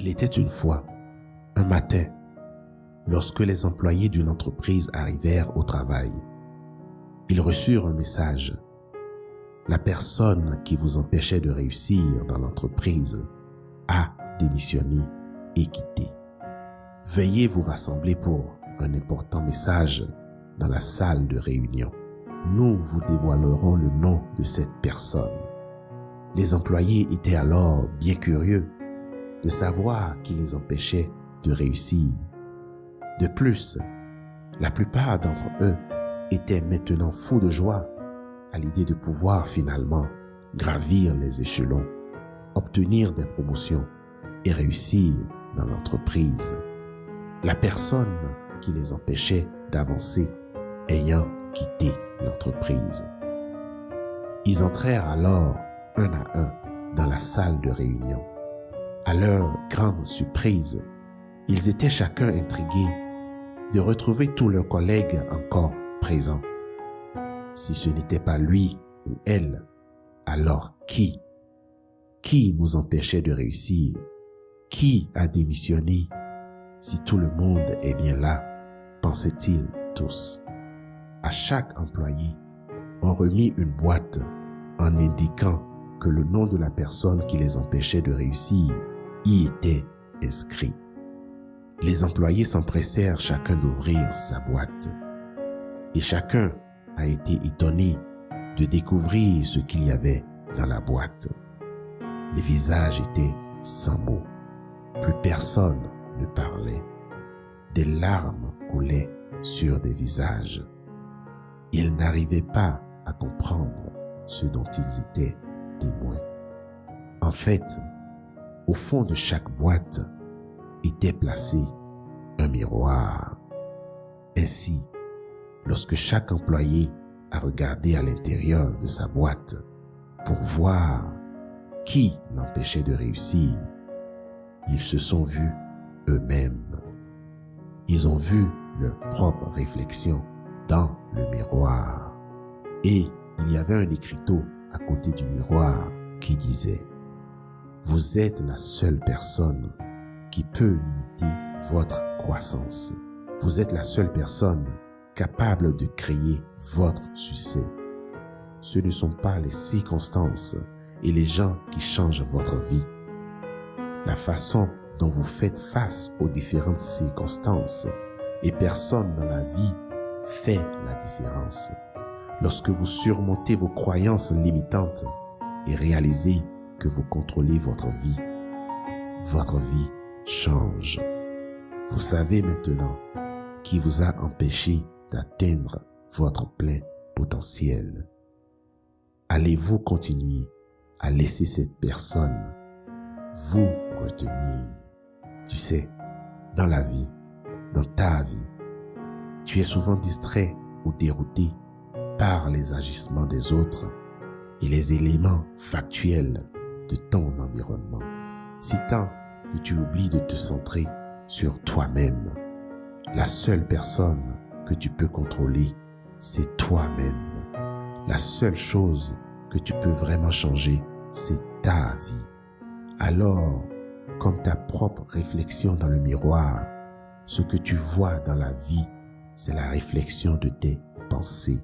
Il était une fois, un matin, lorsque les employés d'une entreprise arrivèrent au travail. Ils reçurent un message. La personne qui vous empêchait de réussir dans l'entreprise a démissionné et quitté. Veuillez vous rassembler pour un important message dans la salle de réunion. Nous vous dévoilerons le nom de cette personne. Les employés étaient alors bien curieux de savoir qui les empêchait de réussir. De plus, la plupart d'entre eux étaient maintenant fous de joie à l'idée de pouvoir finalement gravir les échelons, obtenir des promotions et réussir dans l'entreprise. La personne qui les empêchait d'avancer ayant quitté l'entreprise. Ils entrèrent alors un à un dans la salle de réunion. À leur grande surprise, ils étaient chacun intrigués de retrouver tous leurs collègues encore présents. Si ce n'était pas lui ou elle, alors qui? Qui nous empêchait de réussir? Qui a démissionné? Si tout le monde est bien là, pensaient-ils tous. À chaque employé, on remit une boîte en indiquant que le nom de la personne qui les empêchait de réussir y était inscrit. Les employés s'empressèrent chacun d'ouvrir sa boîte. Et chacun a été étonné de découvrir ce qu'il y avait dans la boîte. Les visages étaient sans mots. Plus personne ne parlait. Des larmes coulaient sur des visages. Ils n'arrivaient pas à comprendre ce dont ils étaient témoins. En fait, au fond de chaque boîte était placé un miroir. Ainsi, lorsque chaque employé a regardé à l'intérieur de sa boîte pour voir qui l'empêchait de réussir, ils se sont vus eux-mêmes. Ils ont vu leur propre réflexion dans le miroir. Et il y avait un écriteau à côté du miroir qui disait « Vous êtes la seule personne qui peut limiter votre croissance. Vous êtes la seule personne capable de créer votre succès. Ce ne sont pas les circonstances et les gens qui changent votre vie. La façon dont vous faites face aux différentes circonstances et personnes dans la vie fait la différence. Lorsque vous surmontez vos croyances limitantes et réalisez que vous contrôlez votre vie change. Vous savez maintenant qui vous a empêché d'atteindre votre plein potentiel. Allez-vous continuer à laisser cette personne vous retenir? Tu sais, dans la vie, dans ta vie, tu es souvent distrait ou dérouté par les agissements des autres et les éléments factuels de ton environnement. Si tant que tu oublies de te centrer sur toi-même, la seule personne que tu peux contrôler, c'est toi-même. La seule chose que tu peux vraiment changer, c'est ta vie. Alors, comme ta propre réflexion dans le miroir, ce que tu vois dans la vie, c'est la réflexion de tes pensées.